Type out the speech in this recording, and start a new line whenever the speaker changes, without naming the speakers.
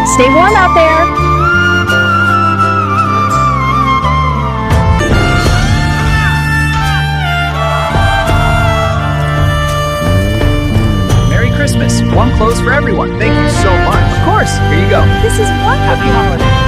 Stay warm out there.
Merry Christmas. Warm clothes for everyone. Thank you so much. Of course. Here you go.
This is wonderful.
Happy holidays.